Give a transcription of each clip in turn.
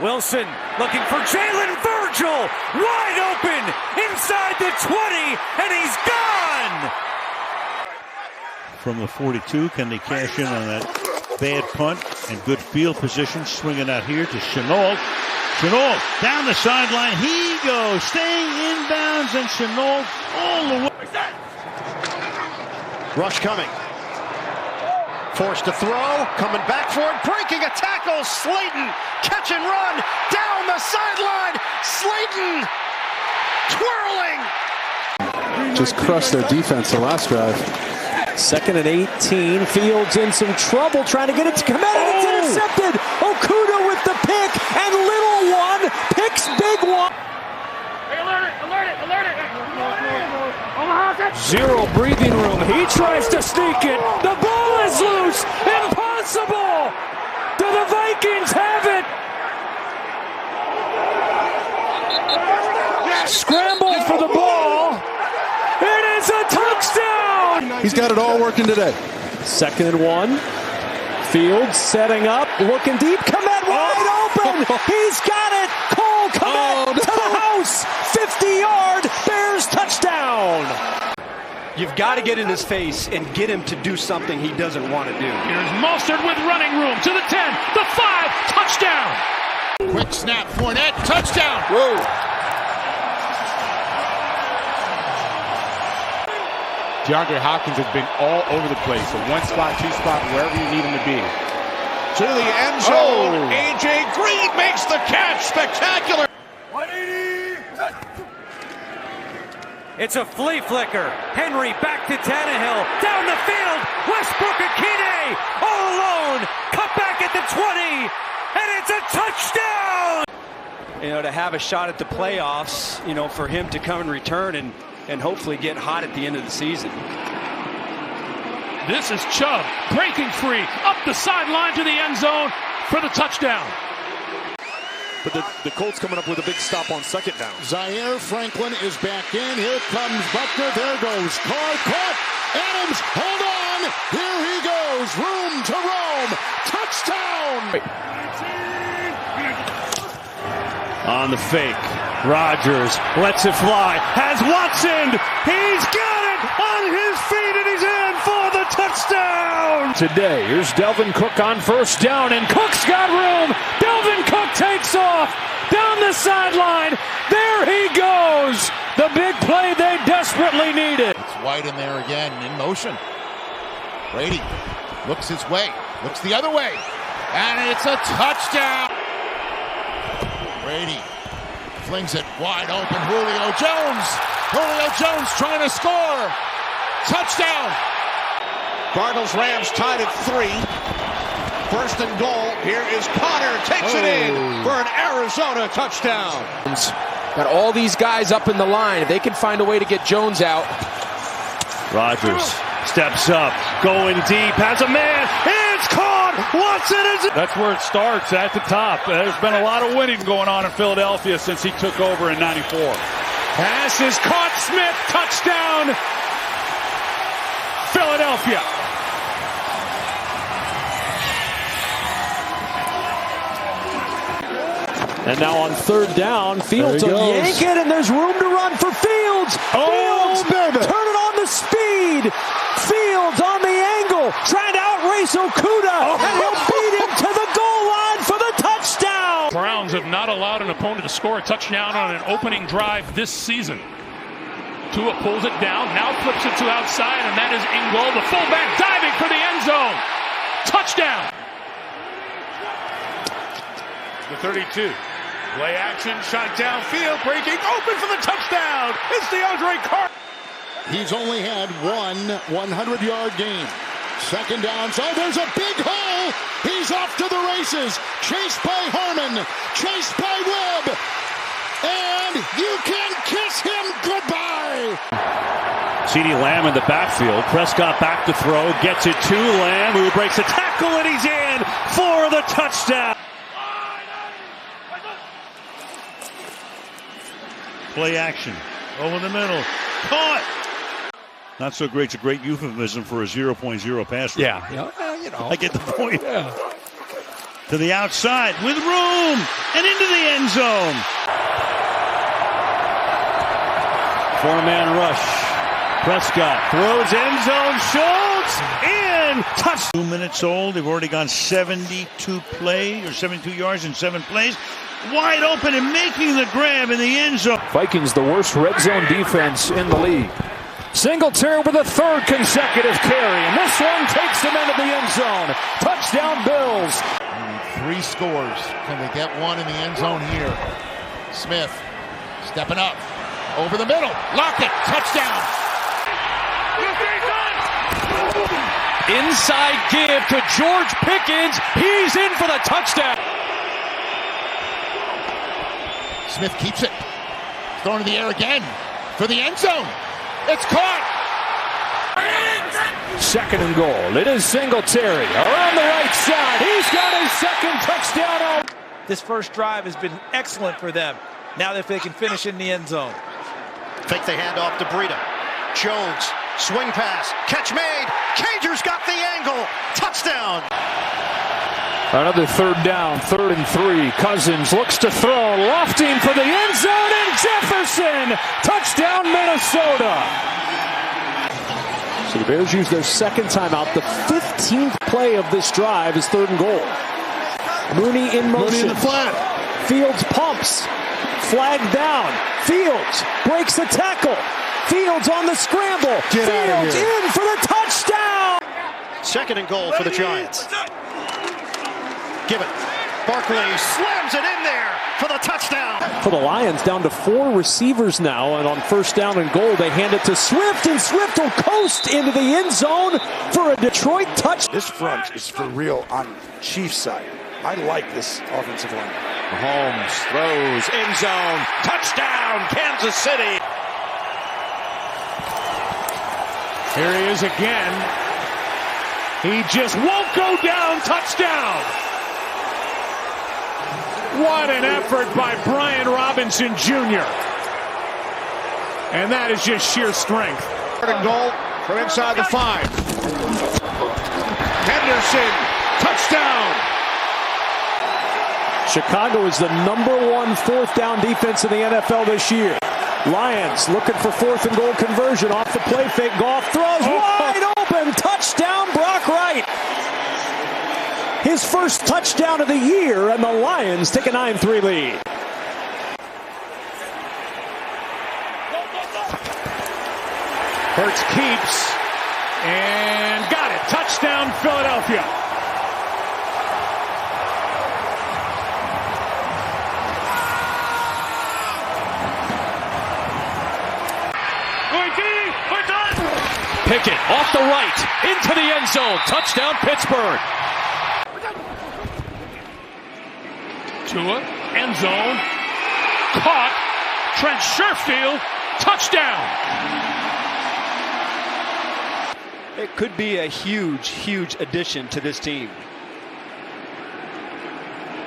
Wilson looking for Jalen Virgil, wide open, inside the 20, and he's gone! From the 42, can they cash in on that bad punt and good field position? Swinging out here to Chenault. Chenault down the sideline. He goes, staying inbounds, and Chenault all the way. Rush coming. Forced to throw, coming back for it, breaking a tackle. Slayton, catch and run, down the sideline. Slayton, twirling. Just crushed their defense the last drive. 2nd and 18. Fields in some trouble trying to get it to come out, and it's intercepted. Okuda with the pick, and little one picks big one. Hey, alert it. Zero breathing room. He tries to sneak it. The ball is loose. Impossible. Do the Vikings have it? Scramble for the ball. It is a touchdown. He's got it all working today. 2nd and 1. Fields setting up, looking deep. Komet wide open. He's got it. Cole Komet to the house. 50-yard Bears touchdown. You've got to get in his face and get him to do something he doesn't want to do. Here's Mostert with running room to the 10, the 5, touchdown. Quick snap, Fournette, touchdown. Whoa. DeAndre Hopkins has been all over the place. So one spot, two spot, wherever you need him to be. To the end zone. A.J. Green makes the catch. Spectacular. 180. It's a flea flicker. Henry back to Tannehill. Down the field. Westbrook Akine all alone. Cut back at the 20. And it's a touchdown. You know, to have a shot at the playoffs, you know, for him to come and return and hopefully get hot at the end of the season. This is Chubb breaking free up the sideline to the end zone for the touchdown. But the Colts coming up with a big stop on 2nd down. Zaire Franklin is back in. Here comes Buckner. There goes Carr. Caught. Adams, hold on. Here he goes. Room to roam. Touchdown. On the fake. Rodgers lets it fly. Has Watson. He's got it on his feet and he's in for the touchdown. Today, here's Delvin Cook on 1st down, and Cook's got room. Delvin Cook takes off down the sideline. There he goes. The big play they desperately needed. It's White in there again, in motion. Brady looks his way, looks the other way, and it's a touchdown. Brady flings it wide open. Julio Jones trying to score. Touchdown. Cardinals-Rams tied at 3. 1st and goal. Here is Connor. Takes it in for an Arizona touchdown. Got all these guys up in the line. If they can find a way to get Jones out. Rodgers steps up, going deep, has a man. It's caught. Watson is. That's where it starts, at the top. There's been a lot of winning going on in Philadelphia since he took over in '94. Pass is caught. Smith, touchdown. Philadelphia. And now on 3rd down, Fields will yank it, and there's room to run for Fields. Fields, baby. Turn it on the speed. Fields on the angle, trying to outrace Okuda, and he'll beat him to the goal line for the touchdown. Browns have not allowed an opponent to score a touchdown on an opening drive this season. Tua pulls it down, now flips it to outside, and that is Ingold, the fullback, diving for the end zone. Touchdown. The 32. Play action, shot downfield, breaking open for the touchdown. It's DeAndre Carter. He's only had one 100-yard game. 2nd down. So there's a big hole. He's off to the races. Chased by Harmon. Chased by Webb. And you can kiss him goodbye. CeeDee Lamb in the backfield. Prescott back to throw. Gets it to Lamb, who breaks a tackle, and he's in for the touchdown. Play action. Over the middle. Caught. Not so great. It's a great euphemism for a 0.0 pass rate. Yeah. You know. I get the point. Yeah. to the outside with room and into the end zone. Four-man rush. Prescott throws end zone. Schultz in. Touch. 2 minutes old. They've already gone 72 yards in 7 plays. Wide open and making the grab in the end zone. Vikings, the worst red zone defense in the league. Singletary with a third consecutive carry, and this one takes him into the end zone. Touchdown, Bills. 3 scores. Can they get one in the end zone here? Smith stepping up. Over the middle. Lockett. Touchdown. Inside give to George Pickens. He's in for the touchdown. Smith keeps it. Thrown in the air again for the end zone. It's caught. Second and goal. It is Singletary around the right side. He's got his second touchdown. This first drive has been excellent for them. Now if they can finish in the end zone. Fake the handoff to Breida. Jones, swing pass, catch made. Cager's got the angle. Touchdown. Another third down, 3rd and 3. Cousins looks to throw, lofting for the end zone, and Jefferson. Touchdown, Minnesota. So the Bears use their second timeout. The 15th play of this drive is 3rd and goal. Mooney in motion. Mooney in the flat. Fields pumps. Flag down. Fields breaks the tackle. Fields on the scramble. Fields in for the touchdown. 2nd and goal for the Giants. Give it. Barkley slams it in there for the touchdown. For the Lions, down to 4 receivers now, and on 1st down and goal, they hand it to Swift, and Swift will coast into the end zone for a Detroit touch. This front is for real on Chiefs side. I like this offensive line. Mahomes throws, end zone, touchdown, Kansas City. Here he is again. He just won't go down. Touchdown. What an effort by Brian Robinson Jr. And that is just sheer strength. 3rd and goal from inside the 5. Henderson, touchdown. Chicago is the #1 4th down defense in the NFL this year. Lions looking for 4th and goal conversion off the play fake. Goff throws wide open. Touchdown, Brock Wright. His first touchdown of the year, and the Lions take a 9-3 lead. Hurts keeps and got it. Touchdown, Philadelphia. Pickett off the right into the end zone. Touchdown, Pittsburgh. Tua, end zone, caught. Trent Sherfield, touchdown. It could be a huge addition to this team.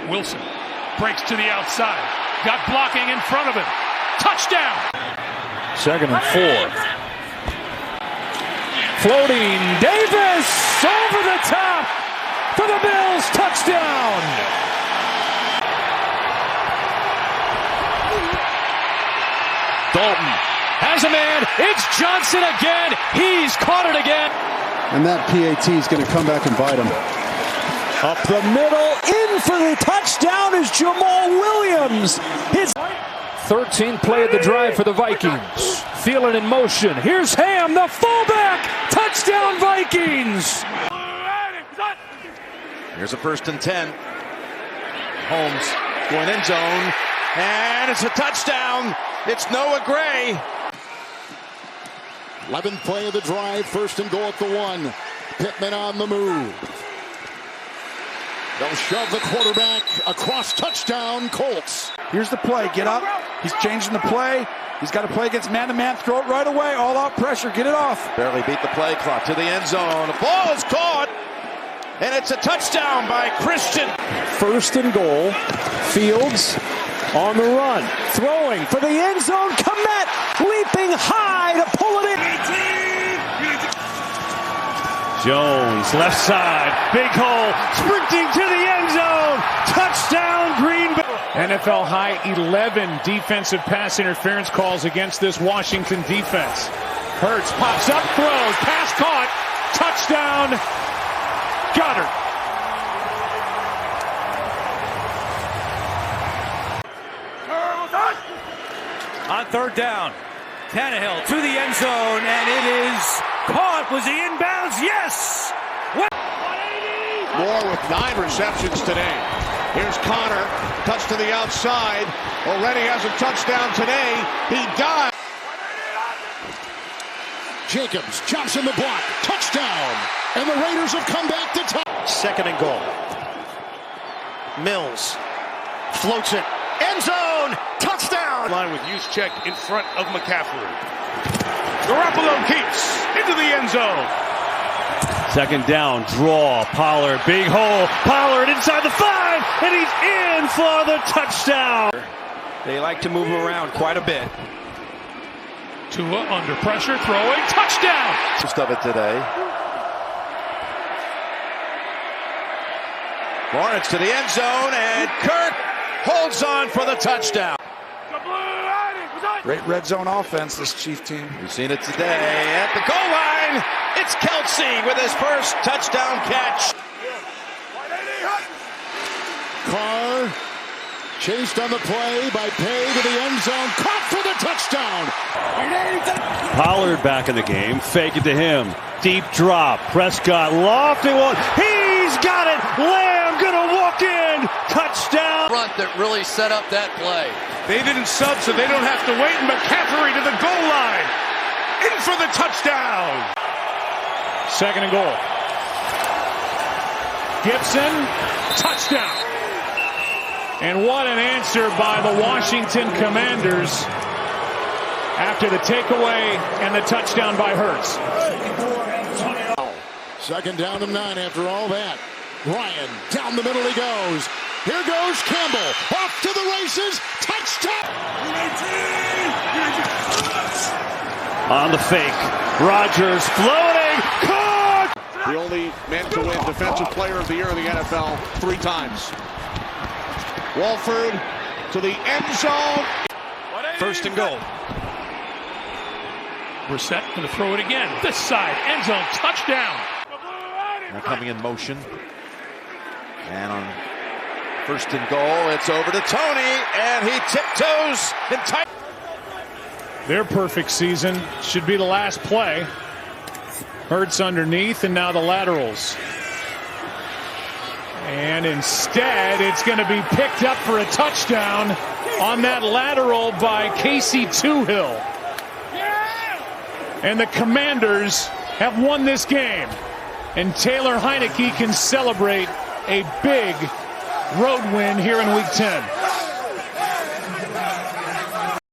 Wilson breaks to the outside. Got blocking in front of him. Touchdown. 2nd and 4. Floating Davis over the top for the Bills. Touchdown. Dalton has a man. It's Johnson again. He's caught it again. And that PAT is going to come back and bite him. Up the middle, in for the touchdown is Jamal Williams. His 13th play of the drive for the Vikings. Thielen in motion. Here's Ham, the fullback. Touchdown, Vikings. Here's a 1st and 10. Holmes going end zone, and it's a touchdown. It's Noah Gray. 11th play of the drive, 1st and goal at the 1. Pittman on the move. They'll shove the quarterback across. Touchdown, Colts. Here's the play. Get up. He's changing the play. He's got to play against man-to-man. Throw it right away. All-out pressure. Get it off. Barely beat the play clock to the end zone. The ball is caught, and it's a touchdown by Christian. 1st and goal. Fields on the run. Throwing for the end zone. Kmet leaping high to pull it in. Jones, left side, big hole, sprinting to the end zone. NFL high 11 defensive pass interference calls against this Washington defense. Hurts pops up, throws, pass caught, touchdown, Goddard. On third down, Tannehill to the end zone, and it is caught. Was he inbounds? Yes! Moore with 9 receptions today. Here's Connor, touch to the outside. Already has a touchdown today. He died. Jacobs jumps in the block, touchdown, and the Raiders have come back to tie. Second and goal. Mills floats it, end zone, touchdown. Line with Juszczyk in front of McCaffrey. Garoppolo keeps into the end zone. Second down, draw, Pollard, big hole, Pollard inside the 5, and he's in for the touchdown. They like to move around quite a bit. Tua under pressure, throwing, touchdown! Most of it today. Lawrence to the end zone, and Kirk holds on for the touchdown. Great red zone offense, this Chief team. We've seen it today at the goal line. It's Kelsey with his first touchdown catch. Carr chased on the play by Pay to the end zone, caught for the touchdown. Pollard back in the game, fake it to him. Deep drop, Prescott lofting one. He's got it. Lamb gonna walk in. Touchdown. Front that really set up that play. They didn't sub, so they don't have to wait. McCaffrey to the goal line. In for the touchdown. Second and goal. Gibson, touchdown. And what an answer by the Washington Commanders after the takeaway and the touchdown by Hurts. Second down and 9 after all that. Ryan, down the middle he goes. Here goes Campbell, off to the races, touchdown! On the fake, Rodgers floating, caught! The only man to win Defensive Player of the Year in the NFL 3 times. Walford to the end zone. First and goal. Brissett going to throw it again. This side, end zone, touchdown. Now coming in motion. And on first and goal, it's over to Tony, and he tiptoes and tight. Their perfect season should be the last play. Hurts underneath, and now the laterals. And instead, it's going to be picked up for a touchdown on that lateral by Casey Toohill. And the Commanders have won this game. And Taylor Heineke can celebrate a big road win here in Week 10.